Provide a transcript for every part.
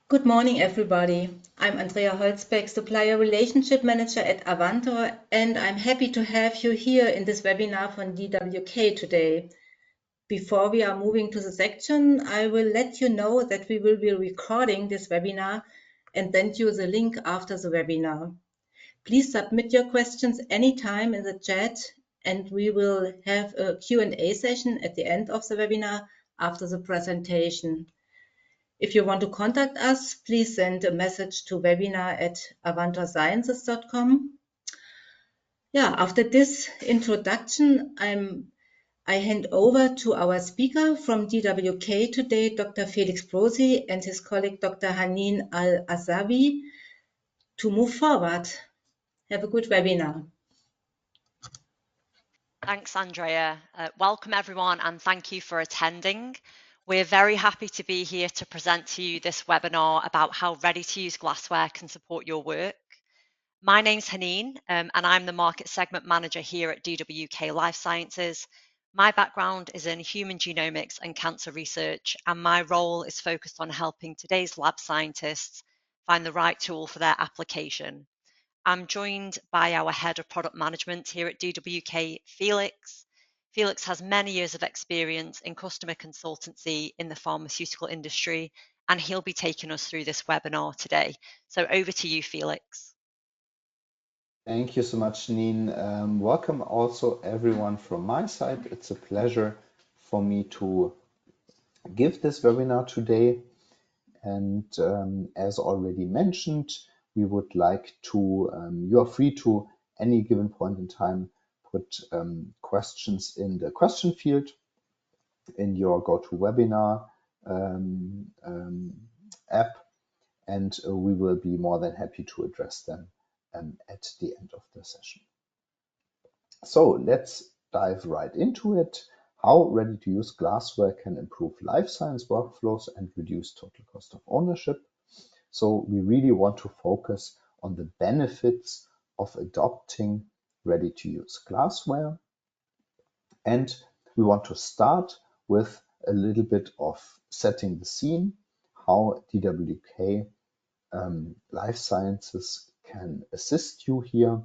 Good morning, everybody. I'm Andrea Holzbeck, Supplier Relationship Manager at Avantor, and I'm happy to have you here in this webinar from DWK today. Before we are moving to the section, I will let you know that we will be recording this webinar and send you the link after the webinar. Please submit your questions anytime in the chat, and we will have a Q&A session at the end of the webinar after the presentation. If you want to contact us, please send a message to webinar@avantorsciences.com. Yeah, after this introduction, I hand over to our speaker from DWK today, Dr. Felix Brosi, and his colleague, Dr. Hanin Al-Azawi, to move forward. Have a good webinar. Thanks, Andrea. Welcome, everyone, and thank you for attending. We're very happy to be here to present to you this webinar about how ready-to-use glassware can support your work. My name's Hanin, and I'm the Market Segment Manager here at DWK Life Sciences. My background is in human genomics and cancer research, and my role is focused on helping today's lab scientists find the right tool for their application. I'm joined by our Head of Product Management here at DWK, Felix. Felix has many years of experience in customer consultancy in the pharmaceutical industry, and he'll be taking us through this webinar today. So over to you, Felix. Thank you so much, Neen. Welcome also everyone from my side. It's a pleasure for me to give this webinar today. And as already mentioned, we would like to, you are free to any given point in time put questions in the question field in your GoToWebinar app, and we will be more than happy to address them at the end of the session. So let's dive right into it. How ready-to-use glassware can improve life science workflows and reduce total cost of ownership. So we really want to focus on the benefits of adopting ready-to-use glassware. And we want to start with a little bit of setting the scene, how DWK Life Sciences can assist you here,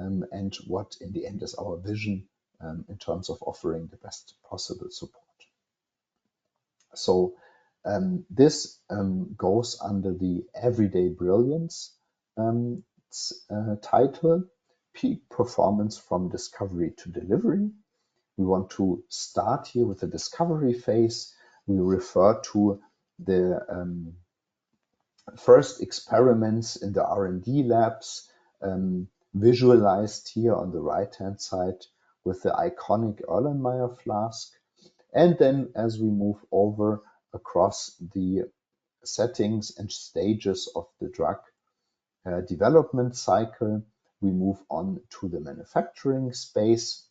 and what in the end is our vision in terms of offering the best possible support. So this goes under the Everyday Brilliance title, Peak Performance from Discovery to Delivery. We want to start here with the discovery phase. We refer to the first experiments in the R&D labs, visualized here on the right-hand side with the iconic Erlenmeyer flask. And then as we move over across the settings and stages of the drug development cycle, we move on to the manufacturing space,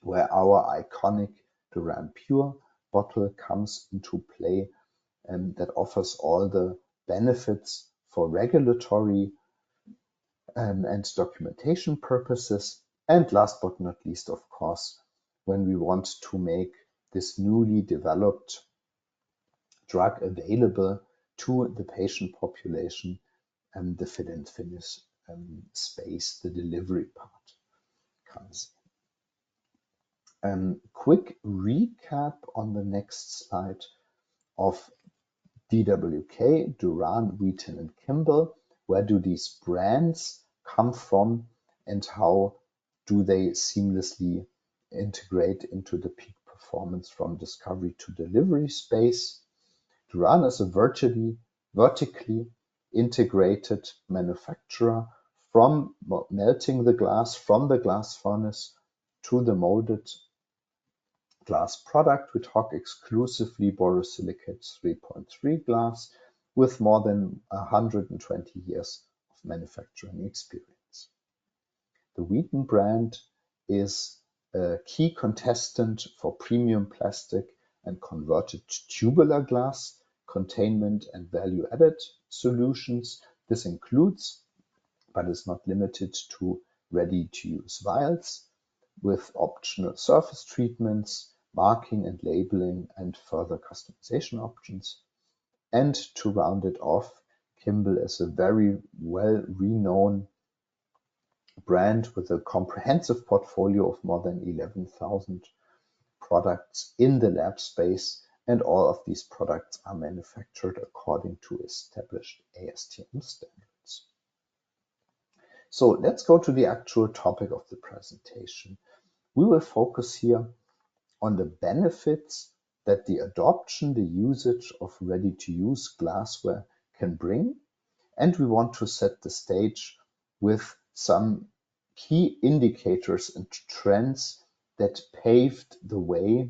where our iconic DURAN PURE bottle comes into play, and that offers all the benefits for regulatory and documentation purposes. And last but not least, of course, when we want to make this newly developed drug available to the patient population, and the fill and finish space, the delivery part comes in. Quick recap on the next slide of DWK, Duran, Wheaton, and Kimball. Where do these brands come from, and how do they seamlessly integrate into the peak performance from discovery to delivery space? Duran is a vertically integrated manufacturer, from melting the glass from the glass furnace to the molded glass product. We talk exclusively borosilicate 3.3 glass with more than 120 years of manufacturing experience. The Wheaton brand is a key contestant for premium plastic and converted tubular glass containment and value-added solutions. This includes, but is not limited to, ready-to-use vials with optional surface treatments, marking and labeling, and further customization options. And to round it off, Kimball is a very well-renowned brand with a comprehensive portfolio of more than 11,000 products in the lab space, and all of these products are manufactured according to established ASTM standards. So let's go to the actual topic of the presentation. We will focus here on the benefits that the adoption, the usage of ready-to-use glassware can bring, and we want to set the stage with some key indicators and trends that paved the way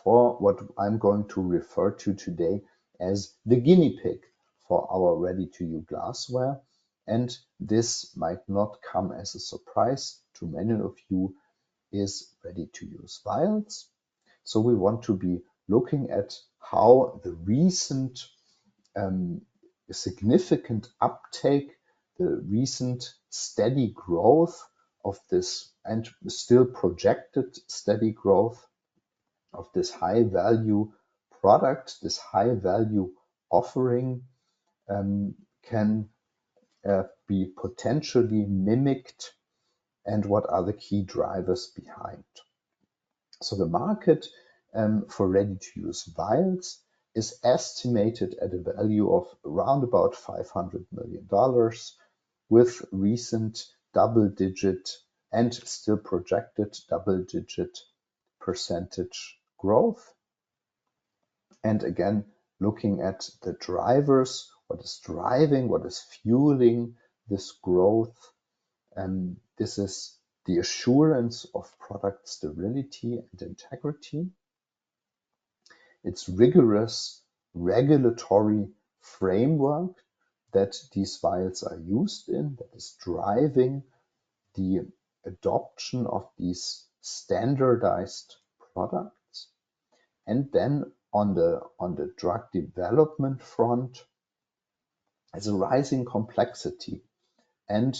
for what I'm going to refer to today as the guinea pig for our ready-to-use glassware. And this might not come as a surprise to many of you, is ready-to-use vials. So we want to be looking at how the recent significant uptake, the recent steady growth of this, and still projected steady growth of this high value product, this high value offering, can be potentially mimicked, and what are the key drivers behind. So the market for ready-to-use vials is estimated at a value of around about $500 million, with recent double-digit and still projected double-digit percentage growth. And again, looking at the drivers, what is driving, what is fueling this growth, this is the assurance of product sterility and integrity. It's rigorous regulatory framework that these vials are used in that is driving the adoption of these standardized products. And then on the drug development front, as a rising complexity and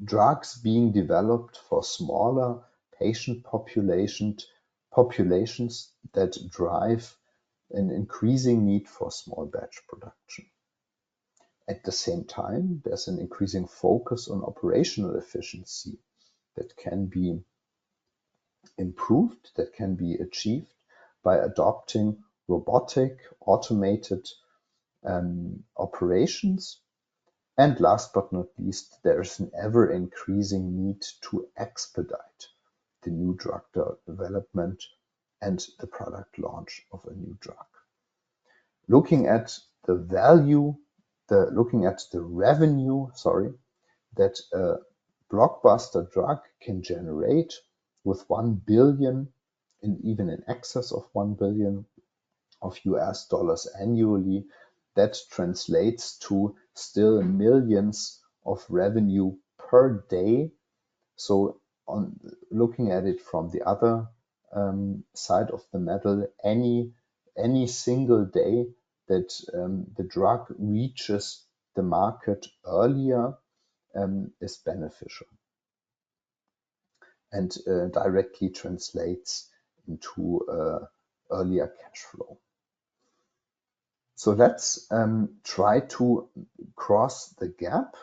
drugs being developed for smaller patient populations that drive an increasing need for small batch production. At the same time, there's an increasing focus on operational efficiency that can be improved, that can be achieved by adopting robotic, automated operations. And last but not least, there is an ever-increasing need to expedite the new drug development and the product launch of a new drug. Looking at the revenue, that a blockbuster drug can generate with 1 billion and even in excess of 1 billion of US dollars annually, that translates to still millions of revenue per day. So on looking at it from the other side of the medal, any single day that the drug reaches the market earlier is beneficial and directly translates into earlier cash flow. So let's try to cross the gap.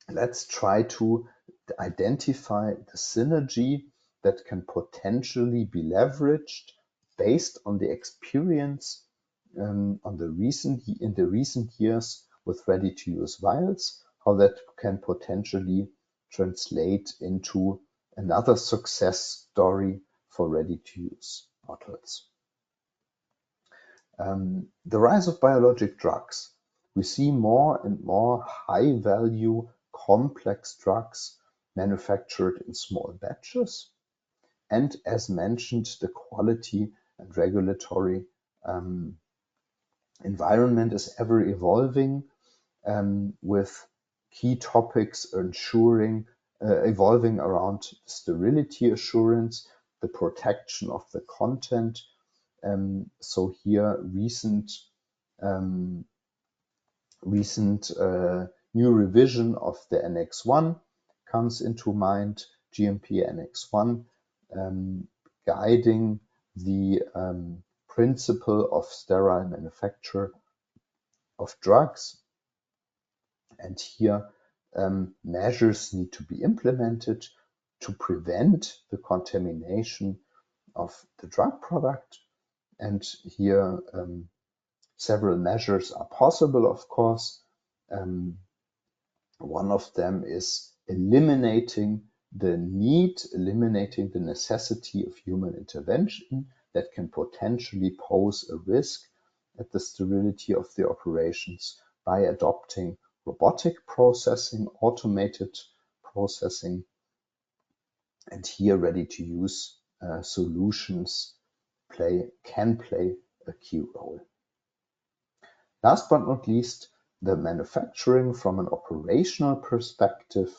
Let's try to identify the synergy that can potentially be leveraged based on the experience in the recent years with ready-to-use vials, how that can potentially translate into another success story for ready-to-use bottles. The rise of biologic drugs. We see more and more high-value, complex drugs manufactured in small batches. And as mentioned, the quality and regulatory environment is ever evolving, with key topics evolving around sterility assurance, the protection of the content. So here, recent new revision of the Annex 1 comes into mind, GMP Annex 1, guiding the principle of sterile manufacture of drugs. And here measures need to be implemented to prevent the contamination of the drug product. And here several measures are possible, of course. One of them is eliminating the necessity of human intervention that can potentially pose a risk at the sterility of the operations by adopting robotic processing, automated processing, and here ready-to-use solutions can play a key role. Last but not least, the manufacturing from an operational perspective,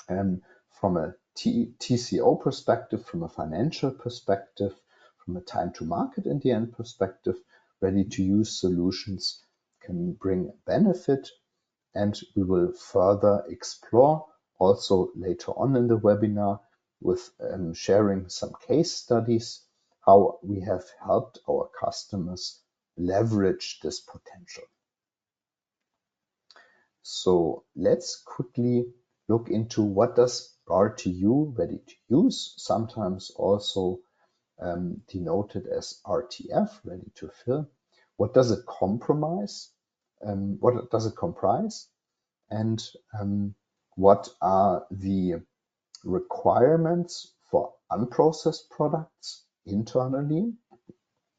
from a TCO perspective, from a financial perspective, from a time to market in the end perspective, ready-to-use solutions can bring benefit, and we will further explore also later on in the webinar with sharing some case studies how we have helped our customers leverage this potential. So let's quickly look into what does RTU, ready to use, sometimes also denoted as RTF, ready to fill. What does it comprise? And what are the requirements for unprocessed products internally,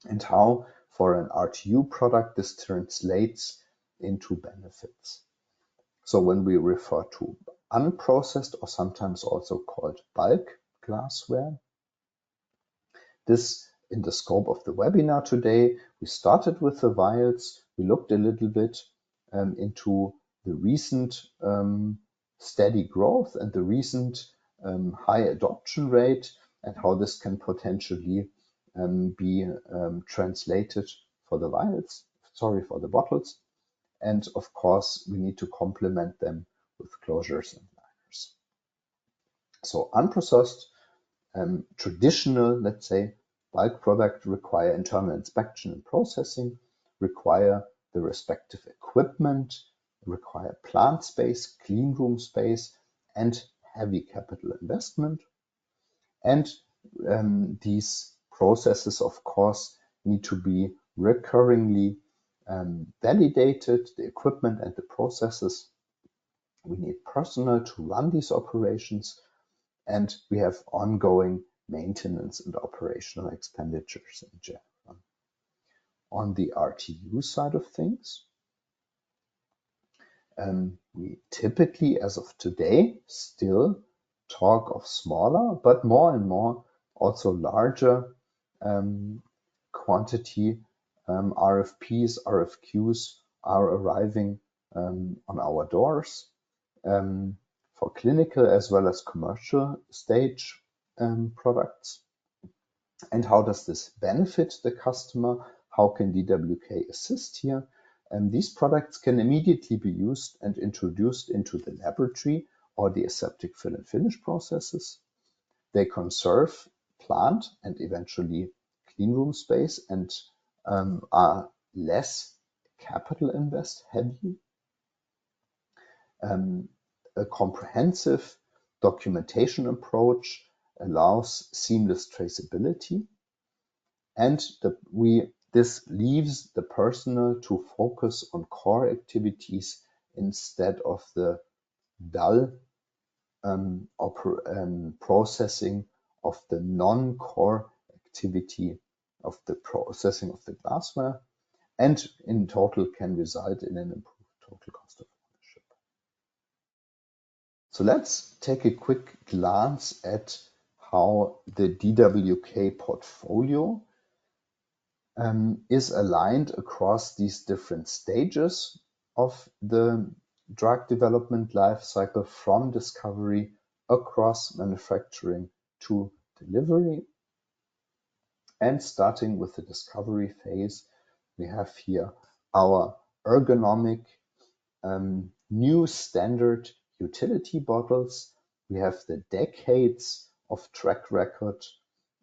and how for an RTU product this translates into benefits. So when we refer to unprocessed, or sometimes also called bulk glassware, this in the scope of the webinar today, we started with the vials. We looked a little bit into the recent steady growth and the recent high adoption rate, and how this can potentially be translated for the for the bottles. And of course, we need to complement them with closures and liners. So unprocessed, traditional, let's say, bulk product require internal inspection and processing, require the respective equipment, require plant space, clean room space, and heavy capital investment. And these processes, of course, need to be recurringly validated, the equipment and the processes. We need personnel to run these operations, and we have ongoing maintenance and operational expenditures in general. On the RTU side of things, we typically, as of today, still talk of smaller, but more and more also larger quantity RFPs, RFQs are arriving on our doors for clinical as well as commercial stage products. And how does this benefit the customer? How can DWK assist here? These products can immediately be used and introduced into the laboratory or the aseptic fill and finish processes. They conserve plant and eventually clean room space and are less capital invest heavy. A comprehensive documentation approach allows seamless traceability, and this leaves the personnel to focus on core activities instead of the dull processing of the non-core activity of the processing of the glassware, and in total can result in an improved total cost of ownership. So let's take a quick glance at how the DWK portfolio is aligned across these different stages of the drug development life cycle, from discovery across manufacturing to delivery. And starting with the discovery phase, we have here our ergonomic new standard utility bottles. We have the decades of track record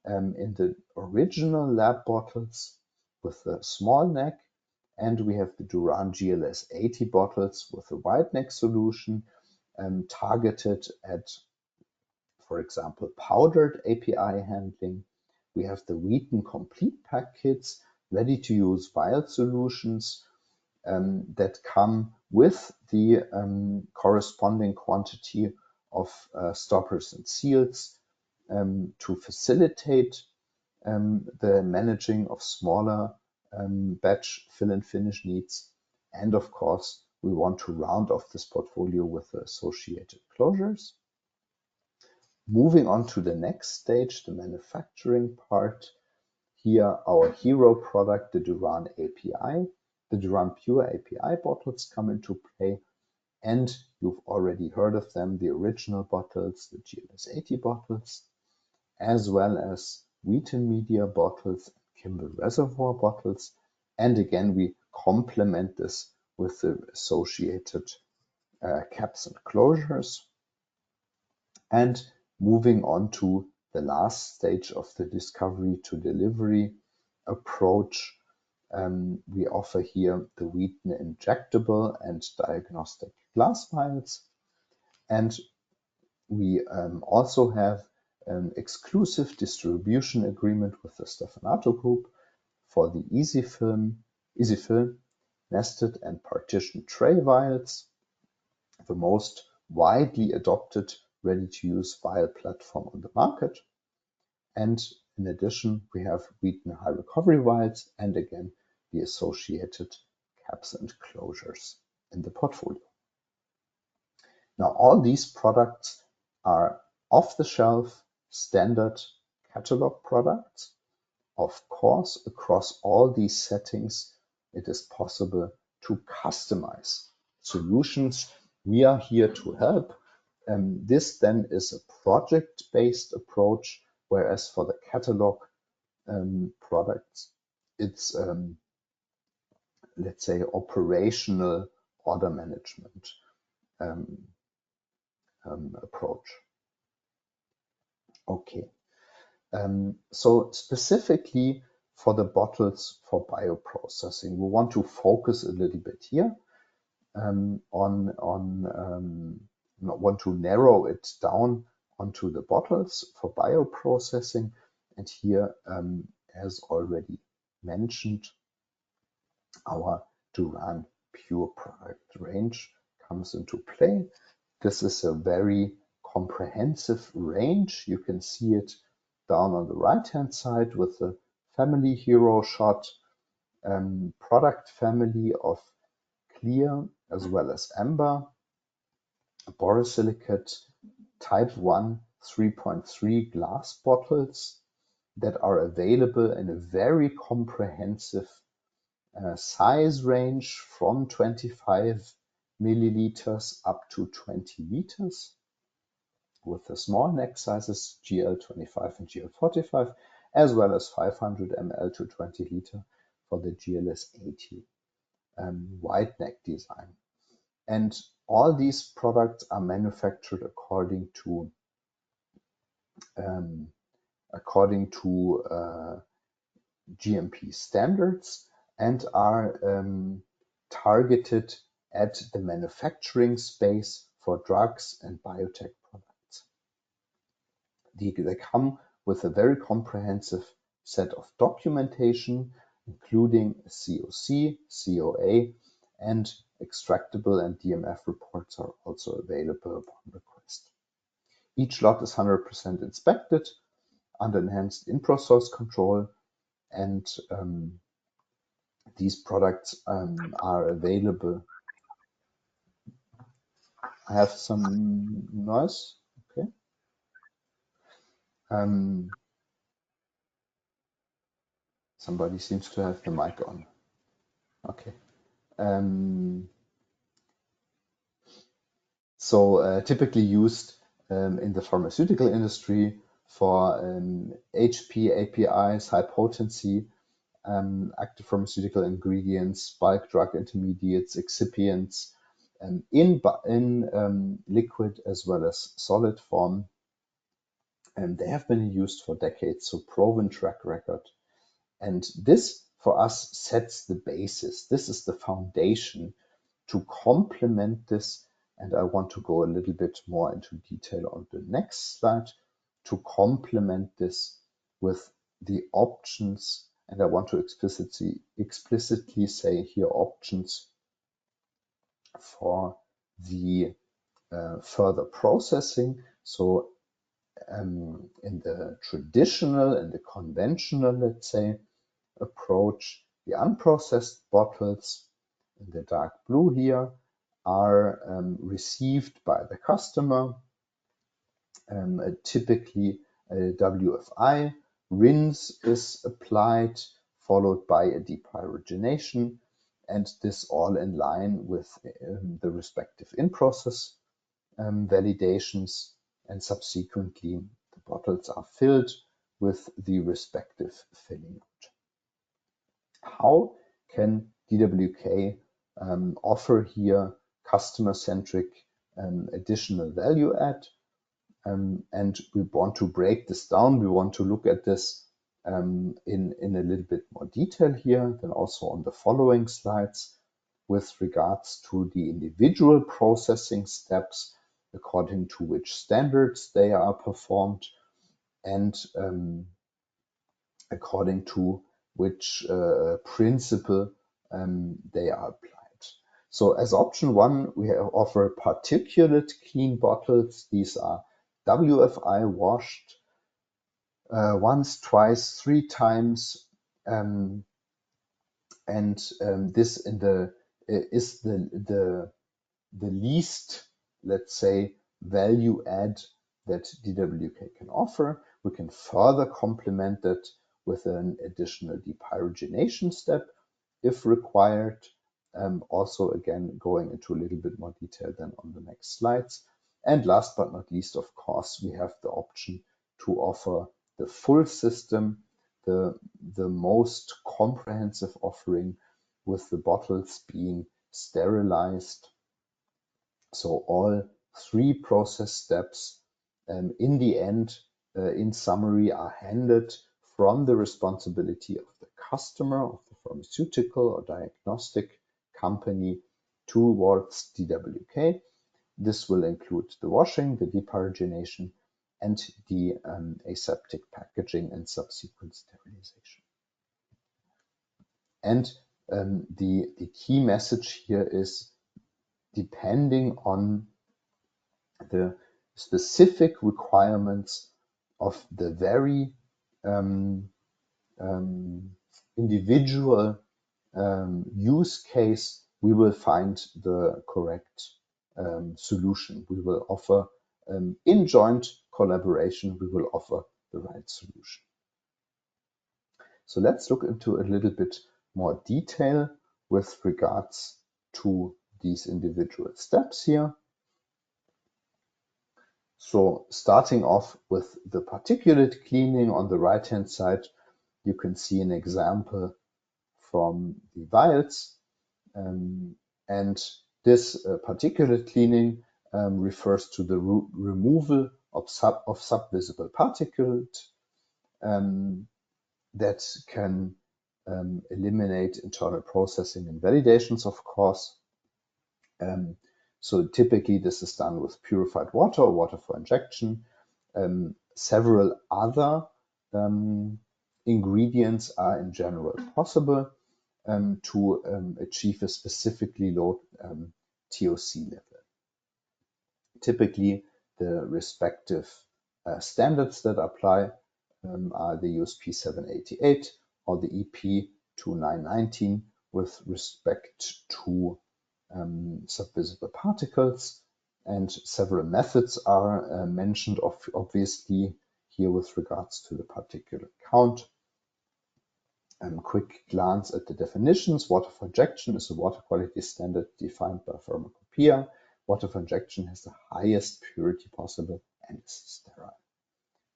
in the original lab bottles with a small neck, and we have the DURAN GLS 80 bottles with a wide neck solution targeted at, for example, powdered API handling. We have the Wheaton complete pack kits, ready-to-use vial solutions that come with the corresponding quantity of stoppers and seals to facilitate the managing of smaller batch fill and finish needs. And of course, we want to round off this portfolio with the associated closures. Moving on to the next stage, the manufacturing part. Here, our hero product, the DURAN API, the DURAN PURE API bottles come into play. And you've already heard of them, the original bottles, the GLS 80 bottles, as well as Wheaton media bottles, Kimball reservoir bottles. And again, we complement this with the associated caps and closures. And moving on to the last stage of the discovery to delivery approach, we offer here the Wheaton injectable and diagnostic glass vials. And we also have an exclusive distribution agreement with the Stevanato Group for the EasyFill nested and partitioned tray vials, the most widely adopted ready-to-use vial platform on the market. And in addition, we have Wheaton high recovery vials and again the associated caps and closures in the portfolio. Now, all these products are off-the-shelf standard catalog products. Of course, across all these settings, it is possible to customize solutions. We are here to help. This then is a project-based approach, whereas for the catalog products, it's, let's say, operational order management approach. Okay, so specifically for the bottles for bioprocessing, we want to focus a little bit here want to narrow it down onto the bottles for bioprocessing. And here, as already mentioned, our DURAN PURE product range comes into play. This is a very comprehensive range. You can see it down on the right-hand side with the family hero shot product family of clear as well as amber borosilicate type 1 3.3 glass bottles that are available in a very comprehensive size range from 25 milliliters up to 20 liters, with the small neck sizes GL25 and GL45, as well as 500 ml to 20 liter for the GLS 80 wide neck design. And all these products are manufactured according to GMP standards and are targeted at the manufacturing space for drugs and biotech products. They come with a very comprehensive set of documentation, including a COC, COA, and extractable and DMF reports are also available upon request. Each lot is 100% inspected under enhanced in-process control, and these products are available. I have some noise. Okay. Somebody seems to have the mic on. Okay. So typically used in the pharmaceutical industry for HP APIs, high potency, active pharmaceutical ingredients, bulk drug intermediates, excipients, in liquid as well as solid form, and they have been used for decades, so proven track record. And this for us sets the basis. This is the foundation to complement this. And I want to go a little bit more into detail on the next slide to complement this with the options. And I want to explicitly say here options for the further processing. So in the traditional and the conventional, let's say, approach, the unprocessed bottles in the dark blue here are received by the customer, typically a WFI. Rinse is applied, followed by a depyrogenation, and this all in line with the respective in-process validations, and subsequently the bottles are filled with the respective filling mode. How can DWK offer here customer-centric additional value add? And we want to break this down. We want to look at this in a little bit more detail here, then also on the following slides with regards to the individual processing steps according to which standards they are performed and according to which principle they are applied. So as option one, we offer particulate clean bottles. These are WFI washed once, twice, 3 times, and this is the least, let's say, value add that DWK can offer. We can further complement that with an additional depyrogenation step if required. Also, again, going into a little bit more detail than on the next slides. And last but not least, of course, we have the option to offer the full system, the most comprehensive offering, with the bottles being sterilized. So all 3 process steps in the end, in summary, are handed from the responsibility of the customer, of the pharmaceutical or diagnostic company towards DWK. This will include the washing, the depyrogenation, and the aseptic packaging and subsequent sterilization. And the key message here is, depending on the specific requirements of the very individual use case, we will find the correct solution. We will offer, in joint collaboration, we will offer the right solution. So let's look into a little bit more detail with regards to these individual steps here. So starting off with the particulate cleaning on the right-hand side, you can see an example from the vials. And this particulate cleaning refers to the removal of subvisible particulate that can eliminate internal processing and validations, of course. So typically this is done with purified water or water for injection. Several other ingredients are in general possible to achieve a specifically low TOC level. Typically, the respective standards that apply are the USP 788 or the EP 2919 with respect to subvisible particles, and several methods are mentioned, obviously, here with regards to the particulate count. Quick glance at the definitions. Water for injection is a water quality standard defined by pharmacopoeia. Water for injection has the highest purity possible and is sterile.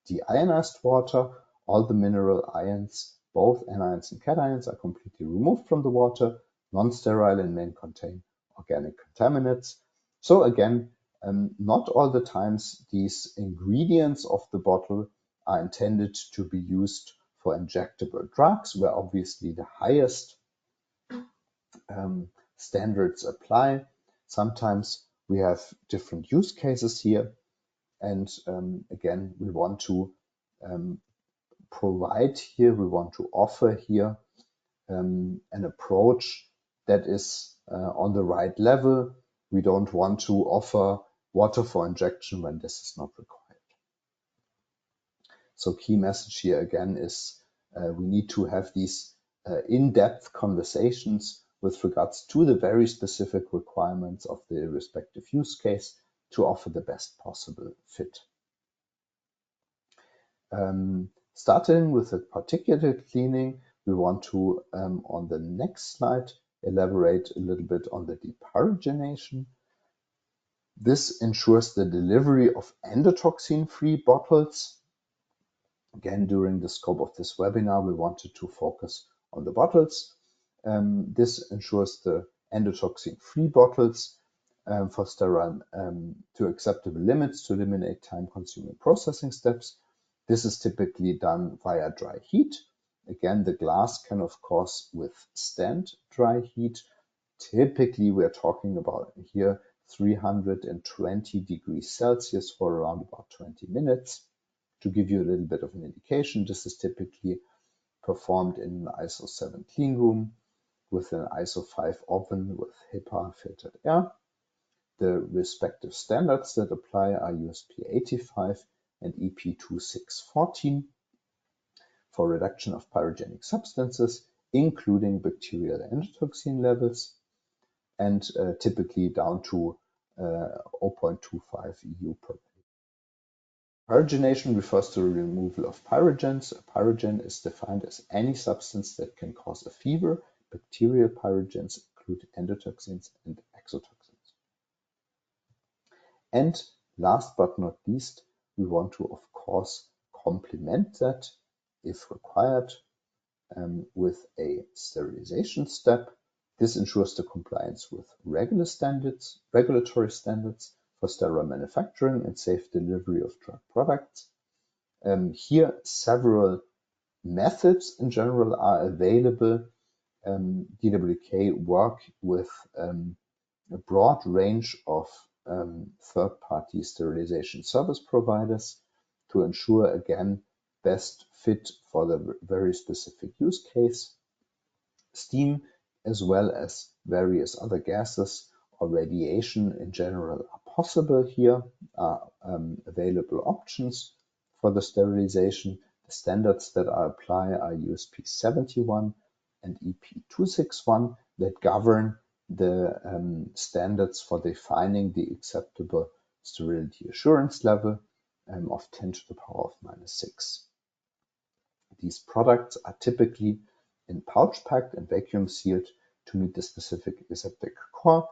Deionized water, all the mineral ions, both anions and cations, are completely removed from the water. Non-sterile and may contain organic contaminants. So again, not all the times these ingredients of the bottle are intended to be used for injectable drugs, where obviously the highest standards apply. Sometimes we have different use cases here, and again, we want to provide here, we want to offer here an approach that is on the right level. We don't want to offer water for injection when this is not required. So key message here again is we need to have these in-depth conversations with regards to the very specific requirements of the respective use case to offer the best possible fit. Starting with the particulate cleaning, we want to, on the next slide, elaborate a little bit on the depyrogenation. This ensures the delivery of endotoxin-free bottles. Again, during the scope of this webinar, we wanted to focus on the bottles. This ensures the endotoxin-free bottles for sterile to acceptable limits to eliminate time-consuming processing steps. This is typically done via dry heat. Again, the glass can, of course, withstand dry heat. Typically, we're talking about here 320 degrees Celsius for around about 20 minutes. To give you a little bit of an indication, this is typically performed in an ISO 7 clean room with an ISO 5 oven with HEPA filtered air. The respective standards that apply are USP 85 and EP 2614 for reduction of pyrogenic substances, including bacterial endotoxin levels, and typically down to 0.25 EU per liter. Pyrogenation refers to the removal of pyrogens. A pyrogen is defined as any substance that can cause a fever. Bacterial pyrogens include endotoxins and exotoxins. And last but not least, we want to, of course, complement that, if required, with a sterilization step. This ensures the compliance with regulatory standards for sterile manufacturing and safe delivery of drug products. Here, several methods in general are available. DWK work with a broad range of third-party sterilization service providers to ensure, again, best fit for the very specific use case. Steam, as well as various other gases or radiation in general, are possible here, are available options for the sterilization. The standards that are applied are USP 71 and EP 261 that govern the standards for defining the acceptable sterility assurance level of 10 to the power of -6. These products are typically in pouch packed and vacuum sealed to meet the specific aseptic core,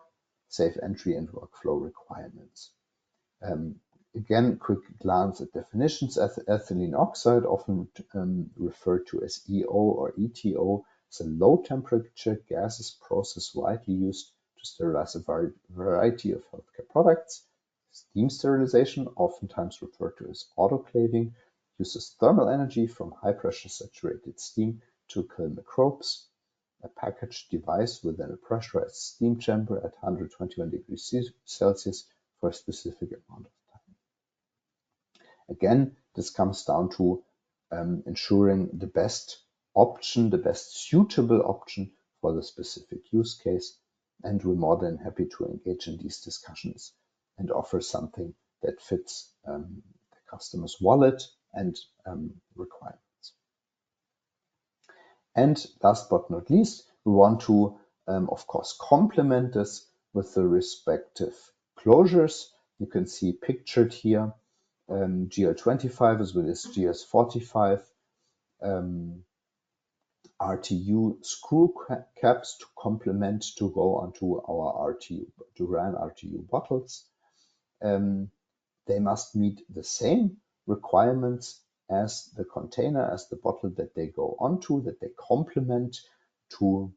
safe entry and workflow requirements. Again, quick glance at definitions. Ethylene oxide, often referred to as EO or ETO, is a low temperature gaseous process widely used to sterilize a variety of healthcare products. Steam sterilization, oftentimes referred to as autoclaving, uses thermal energy from high pressure saturated steam to kill microbes. A packaged device within a pressurized steam chamber at 121 degrees Celsius for a specific amount of time. Again, this comes down to ensuring the best option, the best suitable option for the specific use case, and we're more than happy to engage in these discussions and offer something that fits the customer's wallet and requirements. And last but not least, we want to, of course, complement this with the respective closures. You can see pictured here GL25 as well as GS45 RTU screw caps to complement to go onto our DURAN RTU bottles. They must meet the same requirements as the container, as the bottle that they go onto, that they complement to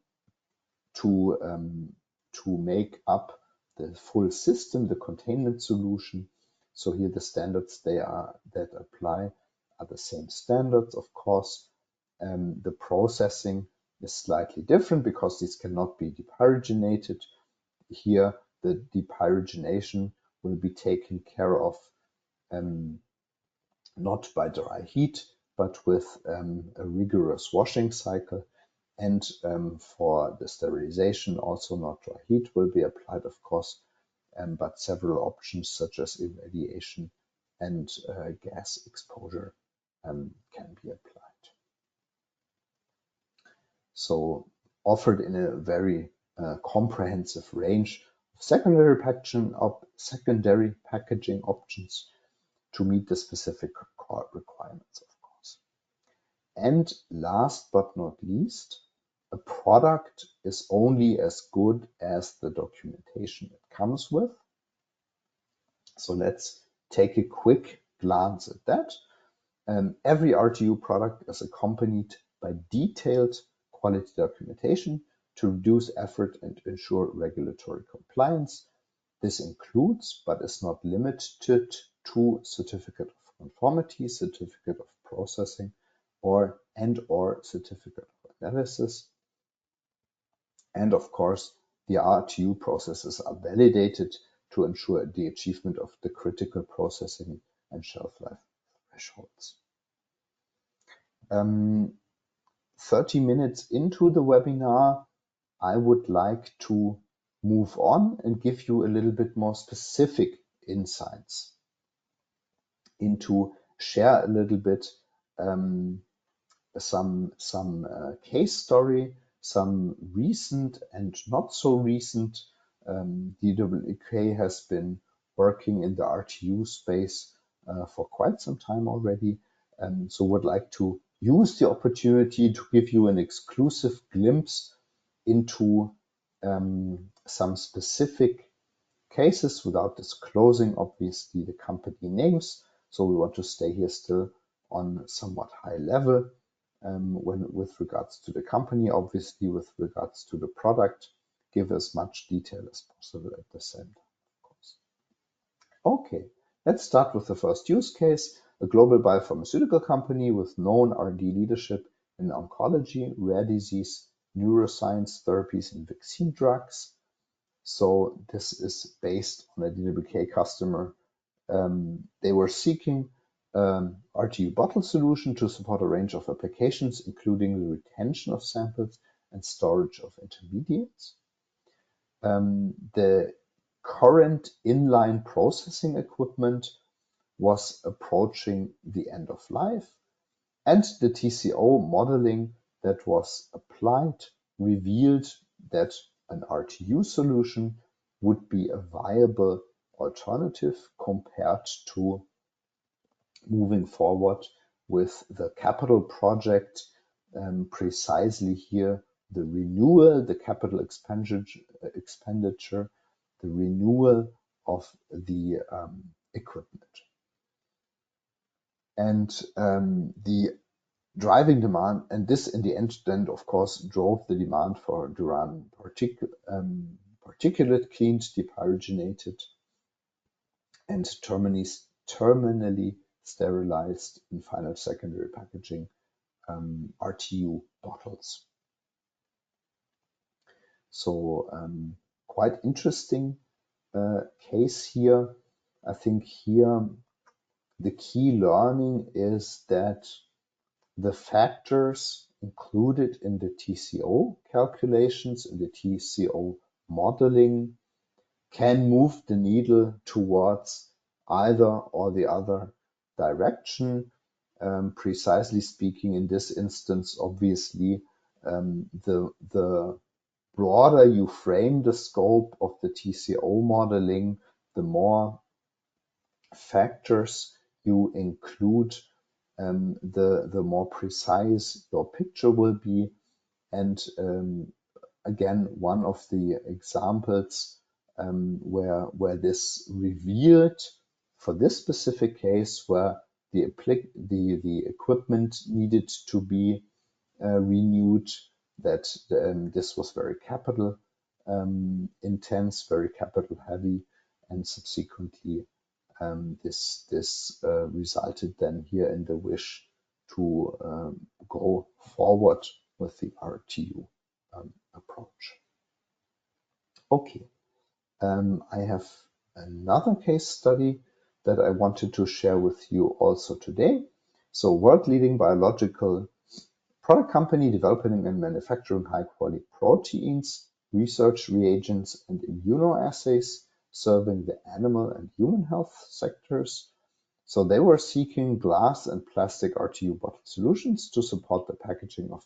make up the full system, the containment solution. So here the standards that apply are the same standards, of course. The processing is slightly different because these cannot be depyrogenated. Here the depyrogenation will be taken care of not by dry heat, but with a rigorous washing cycle. And for the sterilization, also not dry heat will be applied, of course, but several options such as irradiation and gas exposure can be applied. So offered in a very comprehensive range of secondary packaging options to meet the specific requirements, of course. And last but not least, a product is only as good as the documentation it comes with. So let's take a quick glance at that. Every RTU product is accompanied by detailed quality documentation to reduce effort and ensure regulatory compliance. This includes, but is not limited to, certificate of conformity, certificate of processing, or certificate of analysis. And of course, the RTU processes are validated to ensure the achievement of the critical processing and shelf life thresholds. 30 minutes into the webinar, I would like to move on and give you a little bit more specific insights into share a little bit some case story, some recent and not so recent. DWK has been working in the RTU space for quite some time already, so would like to use the opportunity to give you an exclusive glimpse into some specific cases without disclosing, obviously, the company names. So we want to stay here still on somewhat high level with regards to the company, obviously with regards to the product, give as much detail as possible at the same time, of course. Okay, let's start with the first use case, a global biopharmaceutical company with known R&D leadership in oncology, rare disease, neuroscience therapies, and vaccine drugs. So this is based on a DWK customer. They were seeking RTU bottle solution to support a range of applications, including the retention of samples and storage of intermediates. The current inline processing equipment was approaching the end of life, and the TCO modeling that was applied revealed that an RTU solution would be a viable alternative compared to moving forward with the capital project, precisely here the renewal, the capital expenditure, the renewal of the equipment. And the driving demand, and this in the end then of course drove the demand for DURAN particulate cleaned, depyrogenated, and terminally sterilized in final secondary packaging RTU bottles. So quite interesting case here. I think here the key learning is that the factors included in the TCO calculations, in the TCO modeling, can move the needle towards either or the other direction. Precisely speaking, in this instance, obviously, the broader you frame the scope of the TCO modeling, the more factors you include, the more precise your picture will be. And again, one of the examples where this revealed for this specific case, where the equipment needed to be renewed, that this was very capital intense, very capital heavy, and subsequently this resulted then here in the wish to go forward with the RTU approach. Okay, I have another case study that I wanted to share with you also today. So, world-leading biological product company developing and manufacturing high-quality proteins, research reagents, and immunoassays serving the animal and human health sectors. So they were seeking glass and plastic RTU bottle solutions to support the packaging of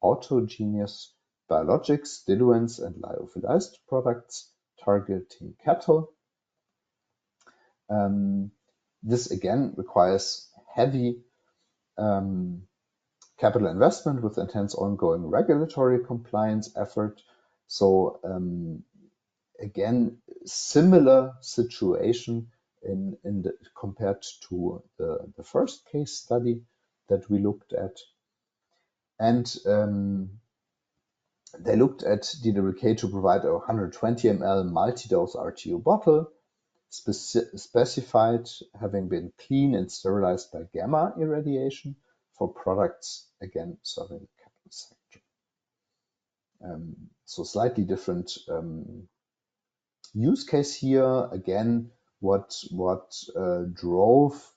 autogenous biologics, diluents, and lyophilized products targeting cattle. This again requires heavy capital investment with intense ongoing regulatory compliance effort. So again, similar situation compared to the first case study that we looked at. And they looked at DWK to provide a 120 ml multi-dose RTU bottle, specified having been clean and sterilized by gamma irradiation for products, again, serving the cattle sector. So slightly different use case here. Again, what drove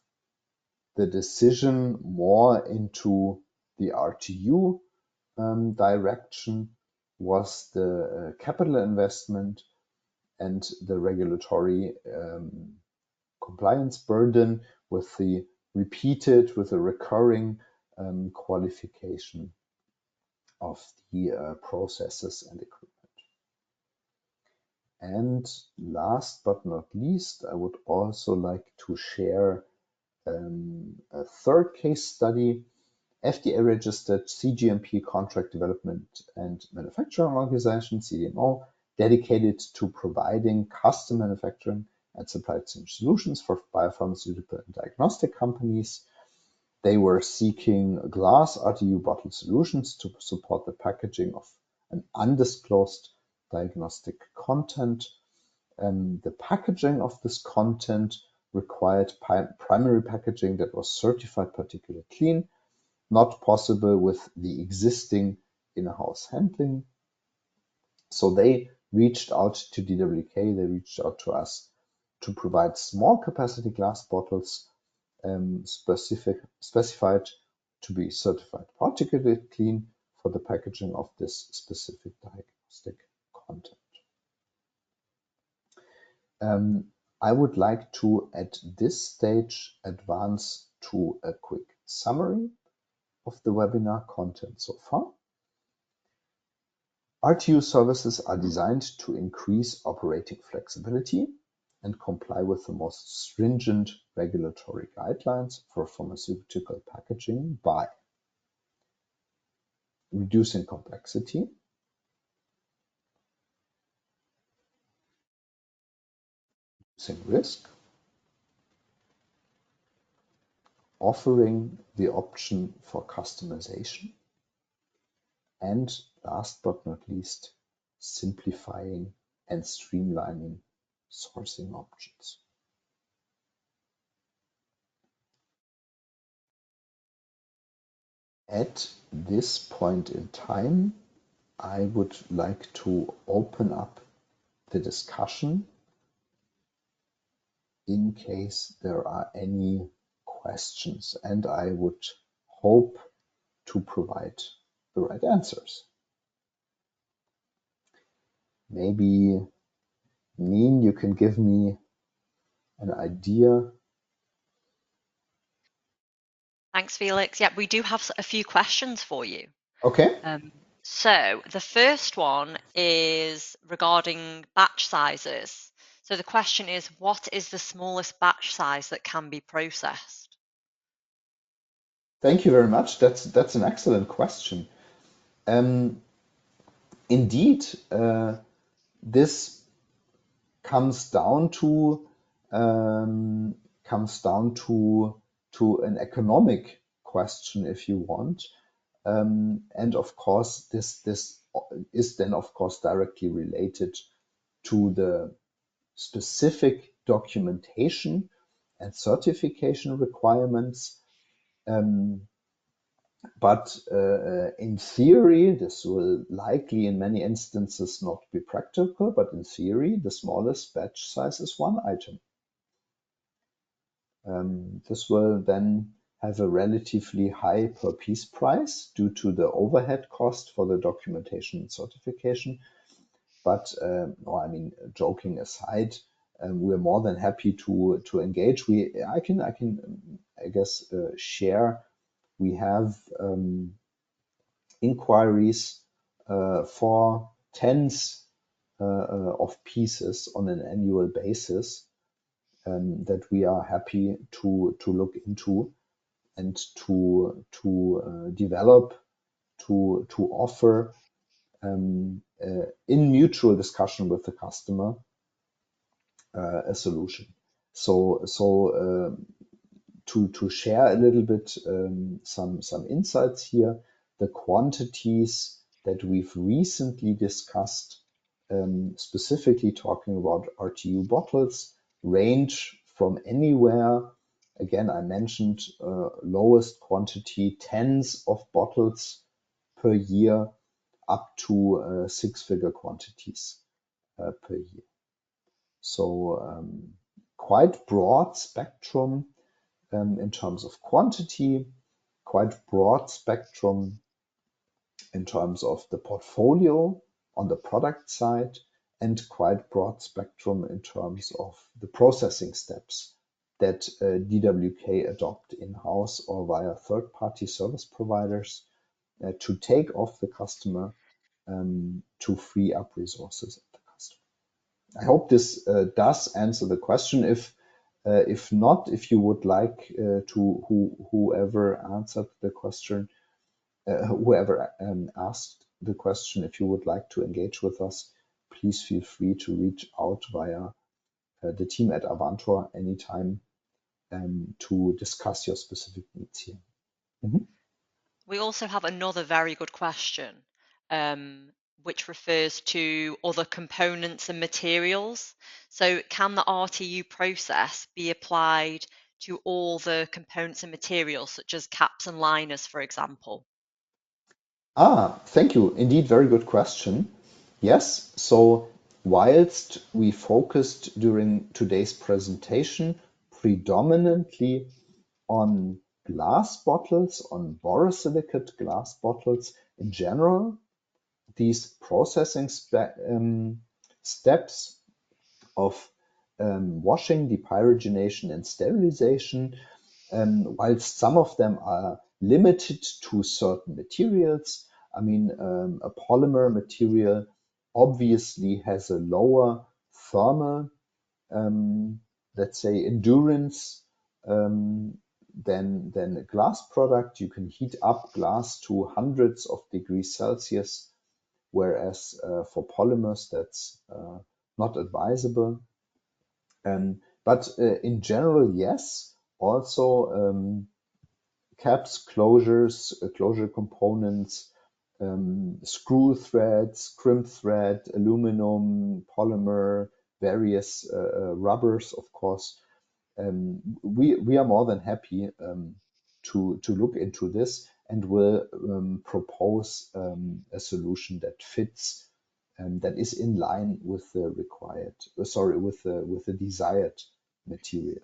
the decision more into the RTU direction was the capital investment and the regulatory compliance burden with the recurring qualification of the processes and equipment. And last but not least, I would also like to share a third case study, FDA-registered CGMP Contract Development and Manufacturing Organization, CDMO, dedicated to providing custom manufacturing and supply chain solutions for biopharmaceutical and diagnostic companies. They were seeking glass RTU bottle solutions to support the packaging of an undisclosed diagnostic content. The packaging of this content required primary packaging that was certified particulate clean, not possible with the existing in-house handling. So they reached out to DWK, they reached out to us to provide small capacity glass bottles specified to be certified particulate clean for the packaging of this specific diagnostic content. I would like to, at this stage, advance to a quick summary of the webinar content so far. RTU services are designed to increase operating flexibility and comply with the most stringent regulatory guidelines for pharmaceutical packaging by reducing complexity, reducing risk, offering the option for customization, and last but not least, simplifying and streamlining sourcing options. At this point in time, I would like to open up the discussion in case there are any questions, and I would hope to provide the right answers. Maybe, Neen, you can give me an idea. Thanks, Felix. Yeah, we do have a few questions for you. Okay. So the first one is regarding batch sizes. So the question is, what is the smallest batch size that can be processed? Thank you very much. That's an excellent question. Indeed, this comes down to an economic question, if you want, and of course this is then of course directly related to the specific documentation and certification requirements. But in theory, this will likely in many instances not be practical, but in theory, the smallest batch size is 1 item. This will then have a relatively high per piece price due to the overhead cost for the documentation and certification. But no, I mean, joking aside, we're more than happy to engage. I guess share. We have inquiries for tens of pieces on an annual basis that we are happy to look into and to develop, to offer in mutual discussion with the customer a solution. So to share a little bit some insights here, the quantities that we've recently discussed, specifically talking about RTU bottles, range from anywhere. Again, I mentioned lowest quantity, tens of bottles per year, up to six-figure quantities per year. So quite broad spectrum in terms of quantity, quite broad spectrum in terms of the portfolio on the product side, and quite broad spectrum in terms of the processing steps that DWK adopt in-house or via third-party service providers to take off the customer to free up resources at the customer. I hope this does answer the question. If not, if you would like whoever answered the question, whoever asked the question, if you would like to engage with us, please feel free to reach out via the team at Avantor anytime to discuss your specific needs here. Mm-hmm. We also have another very good question, which refers to other components and materials. So can the RTU process be applied to all the components and materials, such as caps and liners, for example? Thank you. Indeed, very good question. Yes, so whilst we focused during today's presentation predominantly on glass bottles, on borosilicate glass bottles in general, these processing steps of washing, depyrogenation, and sterilization, whilst some of them are limited to certain materials. I mean, a polymer material obviously has a lower thermal, let's say, endurance than a glass product. You can heat up glass to hundreds of degrees Celsius, whereas for polymers that's not advisable. But in general, yes. Also, caps, closures, closure components, screw threads, crimp thread, aluminum, polymer, various rubbers, of course. We are more than happy to look into this and will propose a solution that fits that is in line with the required, with the desired material.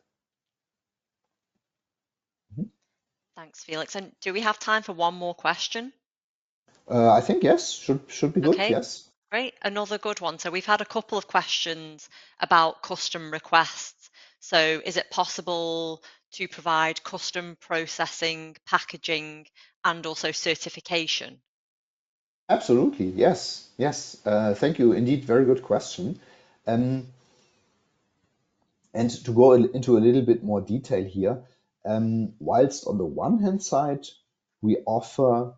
Mm-hmm. Thanks, Felix. And do we have time for one more question? I think yes, should be good. Okay. Yes. Great, another good one. So we've had a couple of questions about custom requests. So is it possible to provide custom processing, packaging, and also certification? Absolutely, yes, yes. Thank you. Indeed, very good question. And to go into a little bit more detail here, whilst on the one hand side, we offer,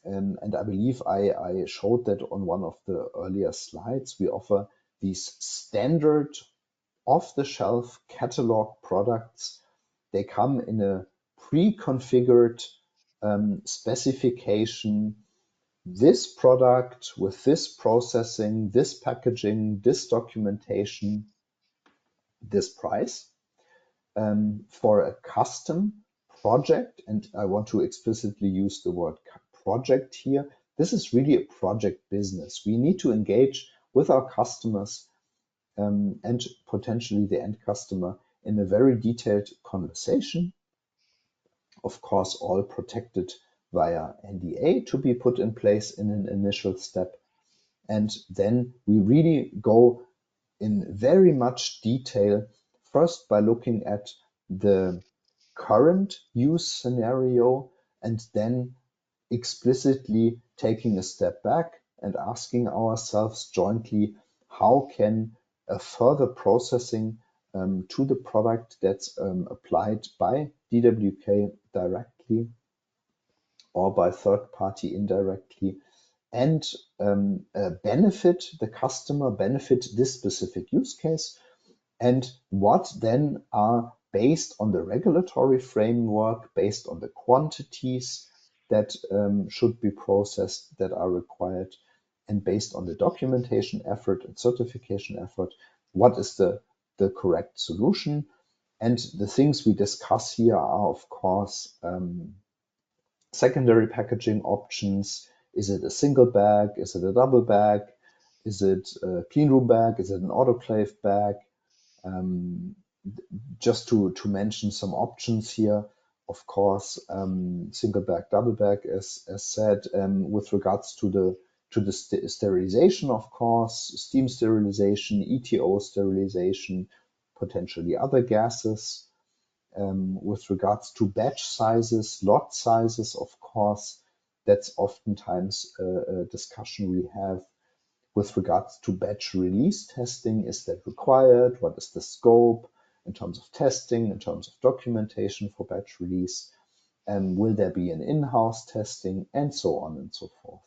and I believe I showed that on one of the earlier slides, we offer these standard off-the-shelf catalog products. They come in a pre-configured specification this product with this processing, this packaging, this documentation, this price. For a custom project, and I want to explicitly use the word project here, this is really a project business. We need to engage with our customers and potentially the end customer in a very detailed conversation. Of course, all protected via NDA to be put in place in an initial step. And then we really go in very much detail, first by looking at the current use scenario and then explicitly taking a step back and asking ourselves jointly, how can a further processing to the product that's applied by DWK directly or by third party indirectly and benefit the customer, benefit this specific use case, and what then are based on the regulatory framework, based on the quantities that should be processed that are required, and based on the documentation effort and certification effort, what is the correct solution. And the things we discuss here are, of course, secondary packaging options. Is it a single bag? Is it a double bag? Is it a clean room bag? Is it an autoclave bag? Just to mention some options here, of course, single bag, double bag, as said, with regards to the sterilization, of course, steam sterilization, ETO sterilization, potentially other gases. With regards to batch sizes, lot sizes, of course, that's oftentimes a discussion we have. With regards to batch release testing, is that required? What is the scope in terms of testing, in terms of documentation for batch release? Will there be an in-house testing, and so on and so forth?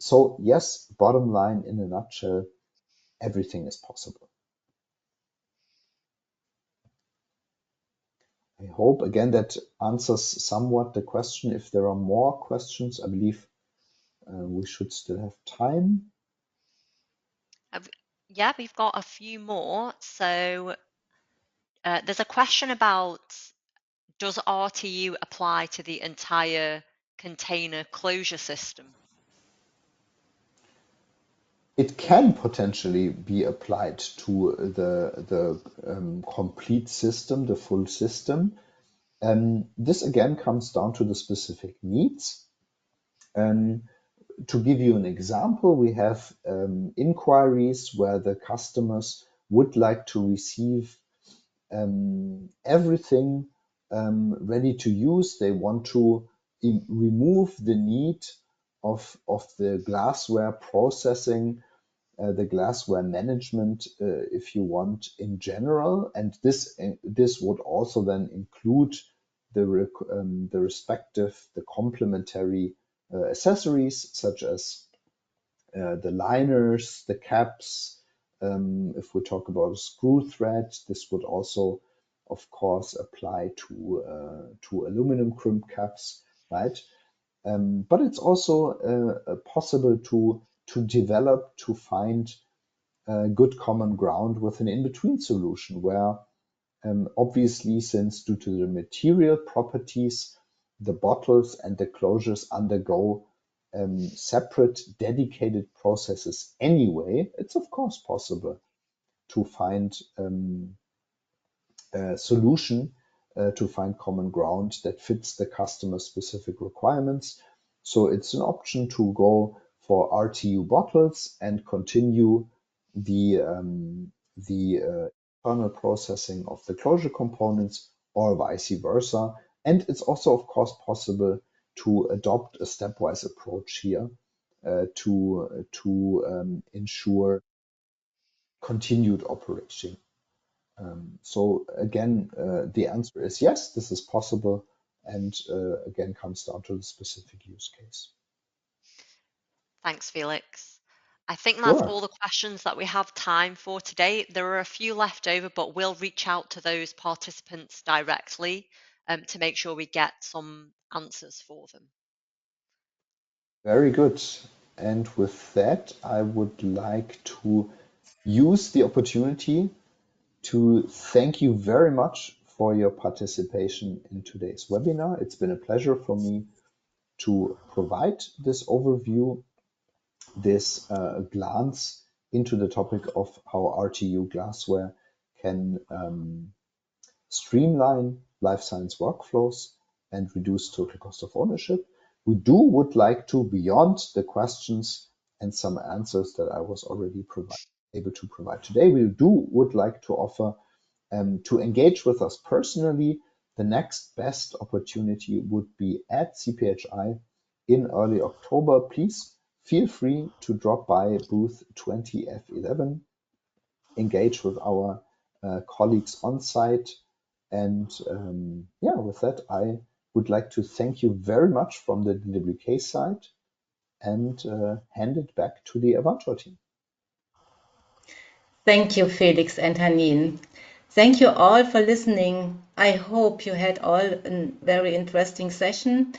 So yes, bottom line in a nutshell, everything is possible. I hope, again, that answers somewhat the question. If there are more questions, I believe we should still have time. Yeah, we've got a few more. So there's a question about, does RTU apply to the entire container closure system? It can potentially be applied to the complete system, the full system. This again comes down to the specific needs. To give you an example, we have inquiries where the customers would like to receive everything ready to use. They want to remove the need of the glassware processing, the glassware management, if you want, in general. And this would also then include the respective, the complementary accessories, such as the liners, the caps. If we talk about a screw thread, this would also, of course, apply to aluminum crimp caps, right? But it's also possible to develop, to find good common ground with an in-between solution where obviously, since due to the material properties, the bottles and the closures undergo separate dedicated processes anyway, it's of course possible to find a solution, to find common ground that fits the customer specific requirements. So it's an option to go for RTU bottles and continue the internal processing of the closure components, or vice versa. And it's also, of course, possible to adopt a stepwise approach here to ensure continued operation. So again, the answer is yes, this is possible, and again comes down to the specific use case. Thanks, Felix. I think that's Sure. all the questions that we have time for today. There are a few left over, but we'll reach out to those participants directly to make sure we get some answers for them. Very good. And with that, I would like to use the opportunity to thank you very much for your participation in today's webinar. It's been a pleasure for me to provide this overview, this glance into the topic of how RTU glassware can streamline life science workflows and reduce total cost of ownership. We would like to, beyond the questions and some answers that I was already able to provide today, would like to offer to engage with us personally. The next best opportunity would be at CPHI in early October. Please feel free to drop by booth 20F11, engage with our colleagues on site. And yeah, with that, I would like to thank you very much from the DWK side and hand it back to the Avantor team. Thank you, Felix and Hanin. Thank you all for listening. I hope you had all a very interesting session.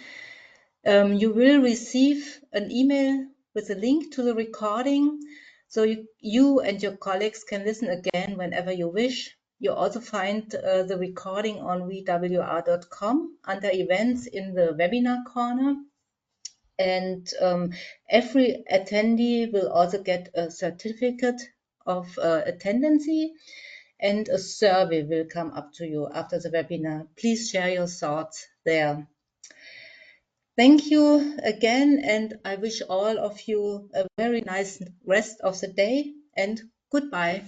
You will receive an email with a link to the recording, so you and your colleagues can listen again whenever you wish. You also find the recording on vwr.com under events in the webinar corner. And every attendee will also get a certificate of attendance, and a survey will come up to you after the webinar. Please share your thoughts there. Thank you again, and I wish all of you a very nice rest of the day, and goodbye.